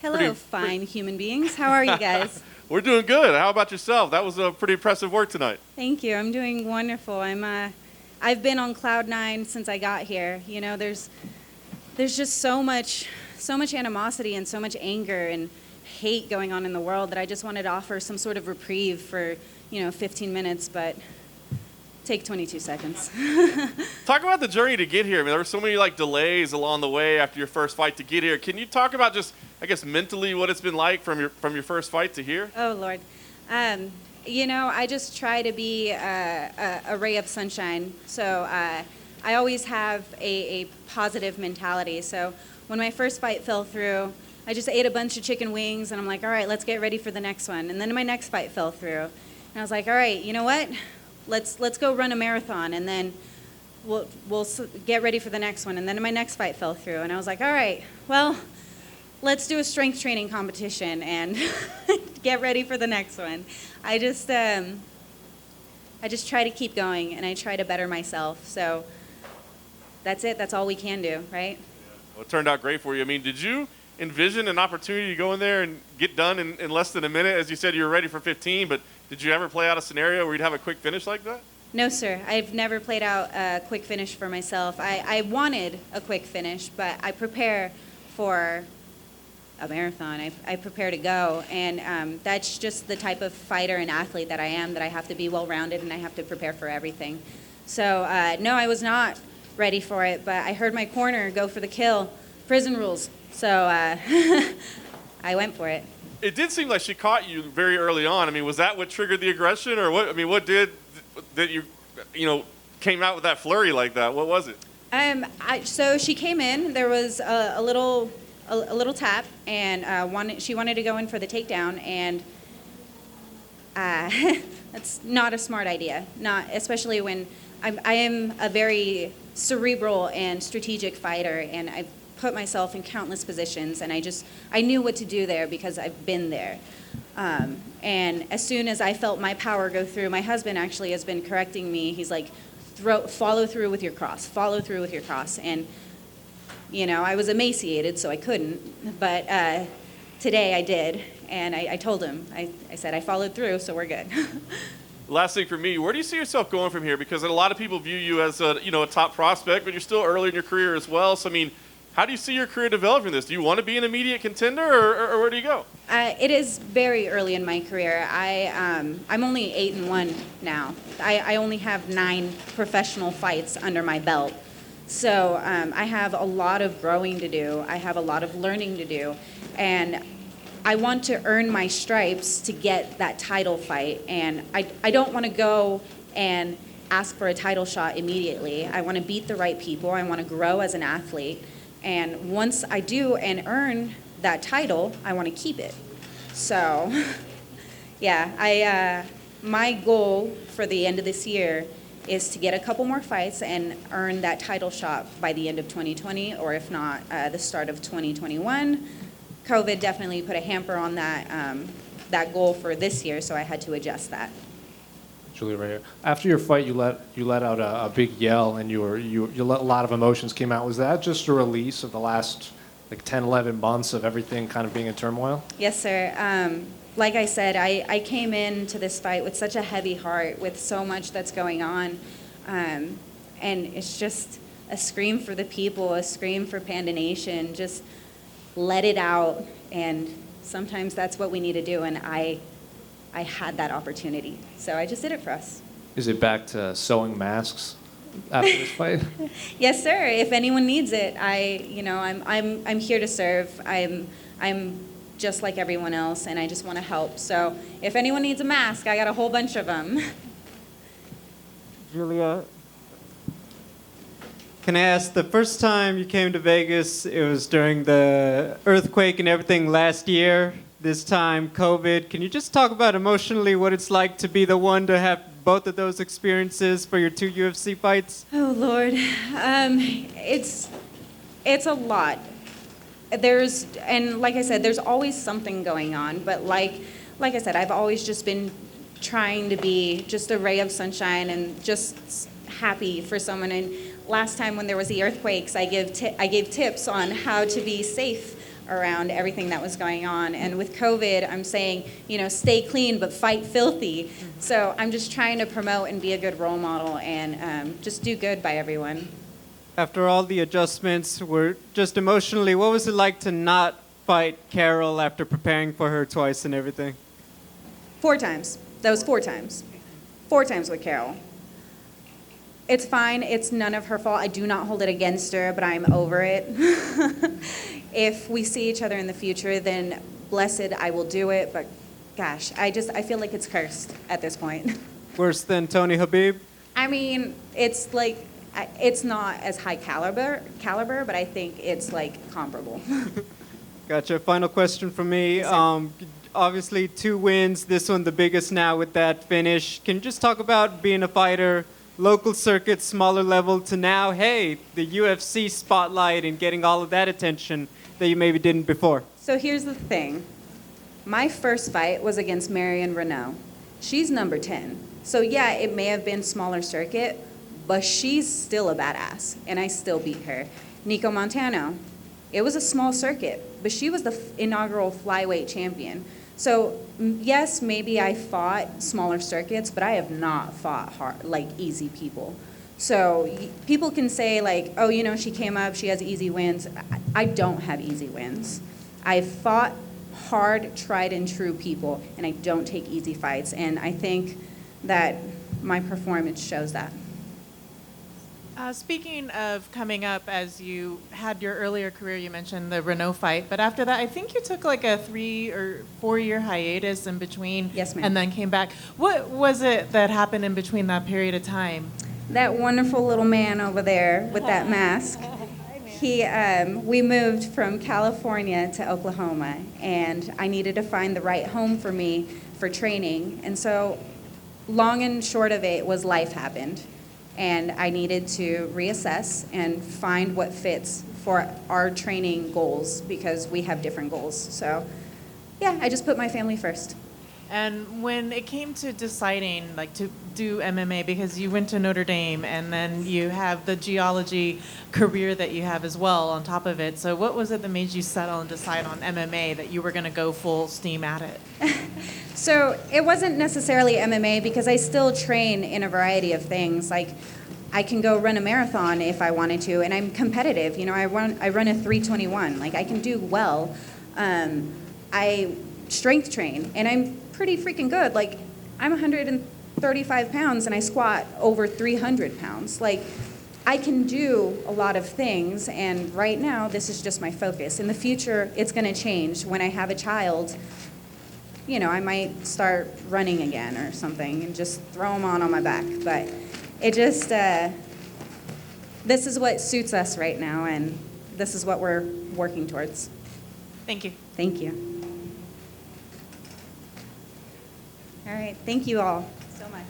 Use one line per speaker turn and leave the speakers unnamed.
Hello, fine human beings. How are you guys?
We're doing good. How about yourself? That was a pretty impressive work tonight.
Thank you. I'm doing wonderful. I've been on cloud nine since I got here. You know, there's just so much animosity and so much anger and hate going on in the world that I just wanted to offer some sort of reprieve for, 15 minutes, but take 22 seconds.
Talk about the journey to get here. I mean, there were so many delays along the way after your first fight to get here. Can you talk about just, I guess, mentally what it's been like from your first fight to here?
Oh Lord, I just try to be a ray of sunshine. So I always have a positive mentality. So when my first fight fell through, I just ate a bunch of chicken wings, and I'm like, all right, let's get ready for the next one. And then my next fight fell through, and I was like, all right, you know what? Let's go run a marathon, and then we'll get ready for the next one. And then my next fight fell through, and I was like, all right, well, let's do a strength training competition and get ready for the next one. I just try to keep going, and I try to better myself. So that's it. That's all we can do, right?
Well, it turned out great for you. I mean, did you envision an opportunity to go in there and get done in less than a minute? As you said, you were ready for 15, but did you ever play out a scenario where you'd have a quick finish like that?
No, sir. I've never played out a quick finish for myself. I wanted a quick finish, but I prepare for a marathon. I prepare to go, and that's just the type of fighter and athlete that I am, that I have to be well-rounded and I have to prepare for everything. So, no, I was not ready for it, but I heard my corner go for the kill, prison rules. So I went for it.
It did seem like she caught you very early on. I mean, was that what triggered the aggression, or what? I mean, what did that you came out with that flurry like that? What was it?
So she came in. There was a little tap, and she wanted to go in for the takedown, and that's not a smart idea. Not especially when I am a very cerebral and strategic fighter, and I've put myself in countless positions, and I knew what to do there because I've been there. And as soon as I felt my power go through, my husband actually has been correcting me. He's like, follow through with your cross, follow through with your cross. And, I was emaciated, so I couldn't. But today I did, and I told him, I said, I followed through, so we're good.
Last thing for me, where do you see yourself going from here? Because a lot of people view you as a top prospect, but you're still early in your career as well. So, I mean, how do you see your career developing this? Do you want to be an immediate contender, or where do you go?
It is very early in my career. I'm only 8-1 now. I only have 9 professional fights under my belt. So I have a lot of growing to do. I have a lot of learning to do. And I want to earn my stripes to get that title fight. And I don't want to go and ask for a title shot immediately. I want to beat the right people. I want to grow as an athlete. And once I do and earn that title, I want to keep it. So, yeah, my goal for the end of this year is to get a couple more fights and earn that title shot by the end of 2020, or if not, the start of 2021. COVID definitely put a hamper on that goal for this year, so I had to adjust that.
Julia, right here. After your fight, you let out a big yell, and you let a lot of emotions came out. Was that just a release of the last 10, 11 months of everything kind of being in turmoil?
Yes, sir. Like I said, I came into this fight with such a heavy heart, with so much that's going on, and it's just a scream for the people, a scream for Panda Nation. Just let it out, and sometimes that's what we need to do, and I had that opportunity, so I just did it for us.
Is it back to sewing masks after this fight?
Yes, sir. If anyone needs it, I'm here to serve. I'm just like everyone else, and I just want to help. So if anyone needs a mask, I got a whole bunch of them.
Julia, can I ask, the first time you came to Vegas, it was during the earthquake and everything last year. This time, COVID. Can you just talk about emotionally what it's like to be the one to have both of those experiences for your 2 UFC fights?
Oh, Lord. It's a lot. And like I said, there's always something going on. But like I said, I've always just been trying to be just a ray of sunshine and just happy for someone. And last time when there was the earthquakes, I gave tips on how to be safe around everything that was going on. And with COVID, I'm saying, stay clean, but fight filthy. So I'm just trying to promote and be a good role model and just do good by everyone.
After all the adjustments, were just emotionally, what was it like to not fight Carol after preparing for her twice and everything?
4 times. That was 4 times. 4 times with Carol. It's fine. It's none of her fault. I do not hold it against her, but I'm over it. If we see each other in the future, then blessed, I will do it. But gosh, I feel like it's cursed at this point.
Worse than Tony Habib?
I mean, it's like, it's not as high caliber, but I think it's like comparable.
Gotcha. Final question from me. Obviously, 2 wins. This one the biggest now with that finish. Can you just talk about being a fighter, local circuit, smaller level, to now, hey, the UFC spotlight and getting all of that attention that you maybe didn't before?
So here's the thing. My first fight was against Marion Renault. She's number 10. So yeah, it may have been smaller circuit, but she's still a badass, and I still beat her. Nico Montano, it was a small circuit, but she was the inaugural flyweight champion. So yes, maybe I fought smaller circuits, but I have not fought hard, like easy people. So people can say like, oh, she came up, she has easy wins. I don't have easy wins. I've fought hard, tried and true people, and I don't take easy fights. And I think that my performance shows that.
Speaking of coming up, as you had your earlier career, you mentioned the Renault fight, but after that, I think you took like a 3 or 4 year hiatus in between.
Yes, ma'am.
And then came back. What was it that happened in between that period of time?
That wonderful little man over there with that mask. We moved from California to Oklahoma, and I needed to find the right home for me for training. And so, long and short of it was life happened. And I needed to reassess and find what fits for our training goals because we have different goals. So, yeah, I just put my family first.
And when it came to deciding like to do MMA, because you went to Notre Dame and then you have the geology career that you have as well on top of it. So what was it that made you settle and decide on MMA, that you were going to go full steam at it?
So it wasn't necessarily MMA because I still train in a variety of things. Like I can go run a marathon if I wanted to, and I'm competitive. I run a 3:21. Like I can do well. I strength train, and I'm pretty freaking good. Like I'm 135 pounds, and I squat over 300 pounds. Like I can do a lot of things, and right now this is just my focus. In the future, it's going to change. When I have a child, I might start running again or something and just throw them on my back. But it just, this is what suits us right now, and this is what we're working towards.
Thank you.
Thank you. All right. Thank you all so much.